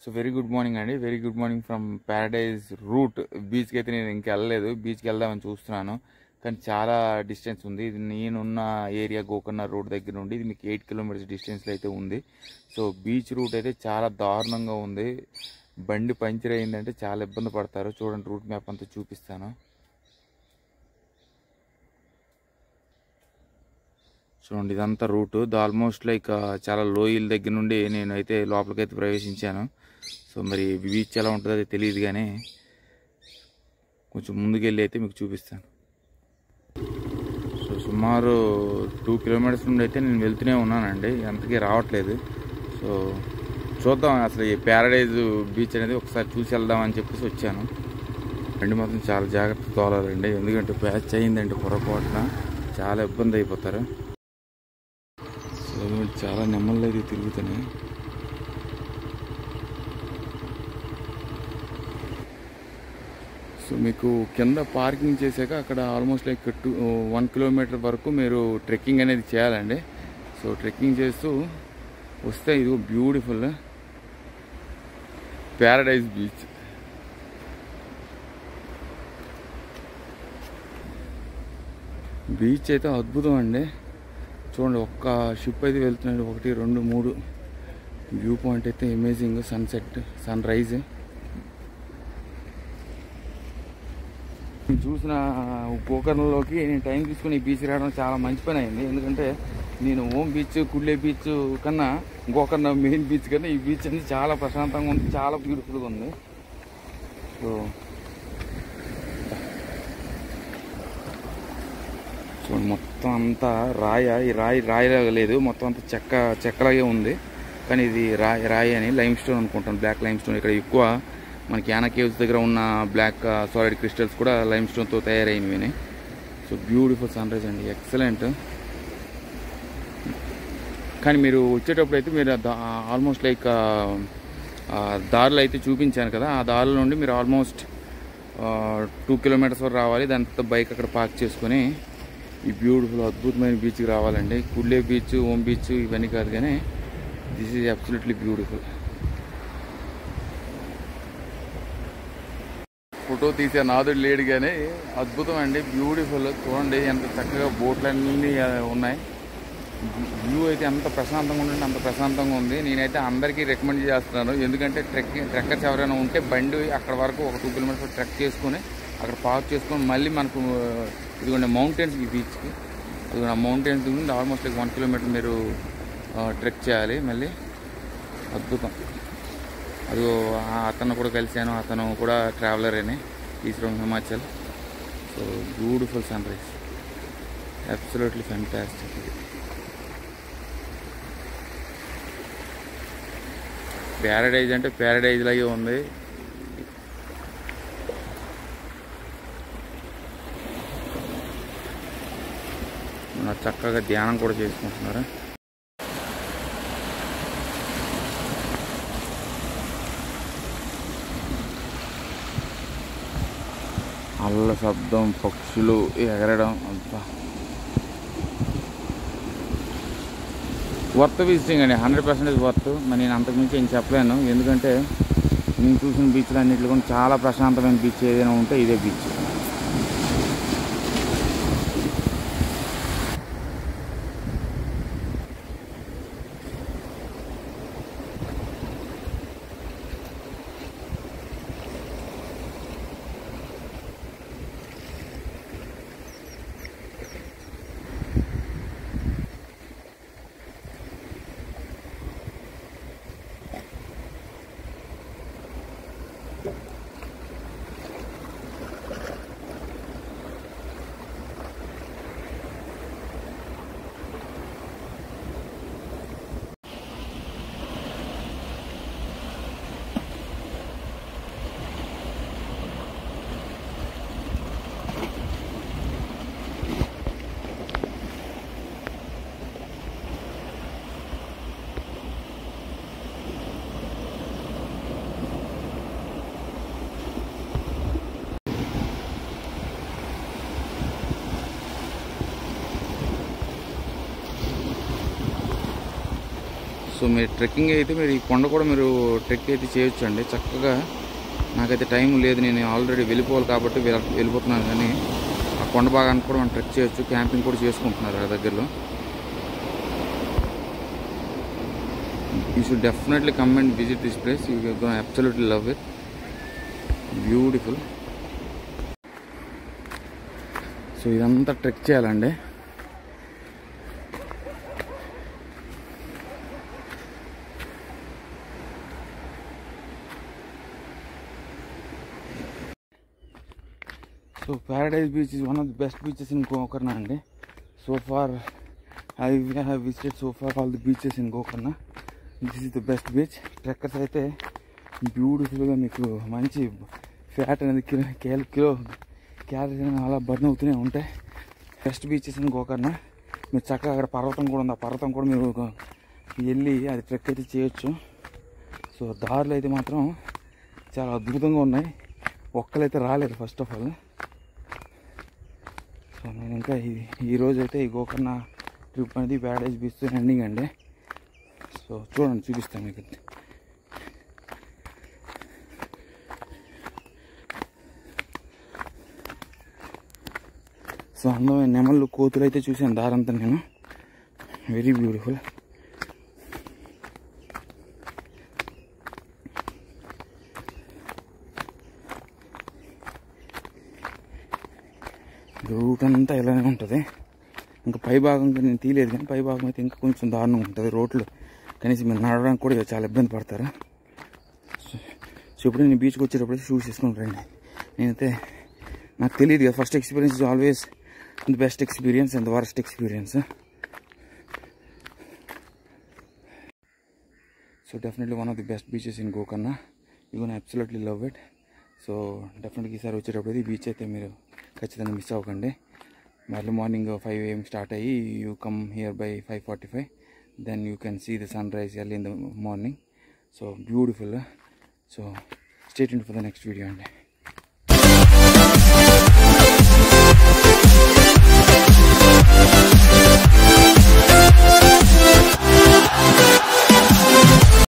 So very good morning అండి. Very good morning from paradise route. బీచ్కి అయితే నేను ఇంకా వెళ్ళలేదు. బీచ్కి వెళ్దామని చూస్తున్నాను, కానీ చాలా డిస్టెన్స్ ఉంది. ఇది నేనున్న ఏరియా గోకర్ణ రోడ్ దగ్గర నుండి ఇది మీకు 8 కిలోమీటర్స్ డిస్టెన్స్లో అయితే ఉంది. సో బీచ్ రూట్ అయితే చాలా దారుణంగా ఉంది. బండి పంచర్ అయిందంటే చాలా ఇబ్బంది పడతారు. చూడండి, రూట్ మ్యాప్ అంతా చూపిస్తాను. చూడండి, ఇదంతా రూట్. ఆల్మోస్ట్ లైక్ చాలా లోయల దగ్గర నుండి నేనైతే లోపలికైతే ప్రవేశించాను. సో మరి బీచ్ ఎలా ఉంటుందో అది తెలియదు, కానీ కొంచెం ముందుకెళ్ళి అయితే మీకు చూపిస్తాను. సో సుమారు 2 కిలోమీటర్స్ నుండి అయితే నేను వెళ్తూనే ఉన్నానండి, ఎంతకీ రావట్లేదు. సో చూద్దాం అసలు ఈ ప్యారడైజ్ బీచ్ అనేది ఒకసారి చూసి వెళ్దామని చెప్పేసి వచ్చాను. బండి మాత్రం చాలా జాగ్రత్త తోలాలండి, ఎందుకంటే ప్యాచ్ అయిందంటే పొరపాటున చాలా ఇబ్బంది అయిపోతారు. సో చాలా నెమ్మదిలో అయితే తిరుగుతున్నాయి. సో మీకు కింద పార్కింగ్ చేశాక అక్కడ ఆల్మోస్ట్ లైక్ 1 కిలోమీటర్ వరకు మీరు ట్రెక్కింగ్ అనేది చేయాలండి. సో ట్రెక్కింగ్ చేస్తూ వస్తే ఇది బ్యూటిఫుల్ ప్యారడైజ్ బీచ్. బీచ్ అయితే అద్భుతం అండి. చూడండి, ఒక్క షిప్ అయితే వెళ్తున్నాడు, 1, 2, 3. వ్యూ పాయింట్ అయితే అమేజింగ్. సన్సెట్, సన్ రైజ్ చూసిన గోకర్ణలోకి నేను టైం తీసుకుని ఈ బీచ్ రావడం చాలా మంచి పని అయింది. ఎందుకంటే నేను ఓం బీచ్, కుళ్ళే బీచ్ కన్నా గోకర్ణ మెయిన్ బీచ్ కన్నా ఈ బీచ్ అనేది చాలా ప్రశాంతంగా ఉంది, చాలా బ్యూటిఫుల్గా ఉంది. సో చూడండి, మొత్తం అంతా ఈ రాయిలాగా లేదు, మొత్తం అంతా చెక్కలాగే ఉంది. కానీ ఇది రాయి అని లైమ్ స్టోన్ అనుకుంటాను, బ్లాక్ లైమ్ స్టోన్. ఇక్కడ ఎక్కువ మనకి యానా కేవ్స్ దగ్గర ఉన్న బ్లాక్ సాలిడ్ క్రిస్టల్స్ కూడా లైమ్ స్టోన్తో తయారైనవి. సో బ్యూటిఫుల్ సన్ రైజ్ అండి, ఎక్సలెంట్. కానీ మీరు వచ్చేటప్పుడు అయితే మీరు ఆల్మోస్ట్ లైక్ దారులు అయితే చూపించాను కదా, ఆ దారుల నుండి మీరు ఆల్మోస్ట్ 2 కిలోమీటర్స్ వరకు రావాలి. దాని తర్వాత బైక్ అక్కడ పార్క్ చేసుకొని ఈ బ్యూటిఫుల్ అద్భుతమైన బీచ్కి రావాలండి. కుళ్ళే బీచ్, ఓం బీచ్ ఇవన్నీ కాదు, కానీ this is absolutely beautiful. Photo తీసే నాదుడు లేడు, కానీ అద్భుతం అండి, బ్యూటిఫుల్. చూడండి ఎంత చక్కగా బోట్లన్నీ ఉన్నాయి. వ్యూ అయితే ఎంత ప్రశాంతంగా ఉందంటే అంత ప్రశాంతంగా ఉంది. నేనైతే అందరికీ రికమెండ్ చేస్తున్నాను, ఎందుకంటే ట్రెక్కర్స్ ఎవరైనా ఉంటే బండి అక్కడ వరకు ఒక 2 కిలోమీటర్స్ ట్రెక్ చేసుకొని అక్కడ పార్క్ చేసుకొని మళ్ళీ మనకు ఇదిగోండి మౌంటైన్స్, ఈ బీచ్కి అది మౌంటైన్స్ నుండి ఆల్మోస్ట్ లైక్ 1 కిలోమీటర్ మీరు ట్రెక్ చేయాలి మళ్ళీ. అద్భుతం. అది అతను కూడా కలిశాను, అతను కూడా ట్రావెలర్ అని, is from Himachal. So beautiful sunrise, absolutely fantastic. ఇది ప్యారడైజ్ అంటే ప్యారడైజ్ లాగే ఉంది. చక్కగా ధ్యానం కూడా చేసుకుంటున్నారు. అల్ల శబ్దం, పక్షులు ఎగరడం, అంతా వర్త్ విజిటింగ్ అండి, 100% వర్త్. మరి నేను అంతకుమించి ఏం చెప్పలేను, ఎందుకంటే నేను చూసిన బీచ్లు అన్నింటిలో కూడా చాలా ప్రశాంతమైన బీచ్ ఏదైనా ఉంటే ఇదే బీచ్. సో మీరు ట్రెక్కింగ్ అయితే మీరు ఈ కొండ కూడా మీరు ట్రెక్ అయితే చేయొచ్చు అండి చక్కగా. నాకైతే టైం లేదు, నేను ఆల్రెడీ వెళ్ళిపోవాలి కాబట్టి వెళ్ళిపోతున్నాను, కానీ ఆ కొండ భాగానికి కూడా మనం ట్రెక్ చేయొచ్చు. క్యాంపింగ్ కూడా చేసుకుంటున్నారు ఆ దగ్గరలో. You should definitely come and visit this place. You gonna absolutely love it. Beautiful. So ఇదంతా ట్రెక్ చేయాలండి. So paradise beach is one of the best beaches in Gokarna అండి. So far I have visited so far all the beaches in Gokarna. This is the best beach. Trekkers అయితే బ్యూటిఫుల్గా మీకు మంచి fat అనేది kilo calories అనేది అలా burn అవుతూనే ఉంటాయి. Best beaches in Gokarna. మీరు చక్కగా అక్కడ పర్వతం కూడా ఉంది, ఆ పర్వతం కూడా మీరు వెళ్ళి అది ట్రెక్ అయితే చేయొచ్చు. సో దారులు అయితే మాత్రం చాలా అద్భుతంగా ఉన్నాయి. ఒక్కలైతే రాలేదు ఫస్ట్ ఆఫ్ ఆల్. సో నేను ఇంకా ఈరోజు అయితే ఈ గోకర్ణ ట్రిప్ అనేది ప్యారడైజ్ బీచ్ ఎండింగ్ అండి. సో చూడండి, చూపిస్తాను మీకు. సో అందమైన నెమళ్ళు, కోతులు అయితే చూసాను దారంతా నేను. Very beautiful. రూట్ అంతా ఇలానే ఉంటుంది. ఇంకా పై భాగం నేను తీయలేదు, కానీ పై భాగం అయితే ఇంకా కొంచెం దారుణంగా ఉంటుంది. రోడ్లు కనీసం మీరు నడవడానికి కూడా చాలా ఇబ్బంది పడతారు. సో ఇప్పుడు నేను బీచ్కి వచ్చేటప్పుడు షూస్ తీసుకుని రండి. నేనైతే నాకు తెలియదు కదా, first experience is always the best experience and the worst experience. So definitely one of the best beaches in Gokarna. You gonna absolutely love it. So డెఫినెట్గా ఈసారి వచ్చేటప్పుడు ఈ బీచ్ అయితే మీరు ఖచ్చితంగా మిస్ అవ్వకండి. మళ్ళీ మార్నింగ్ 5 AM స్టార్ట్ అయ్యి you come here by 5:45. Then you can see the sunrise early in the morning. So beautiful. So stay tuned for the next video అండి.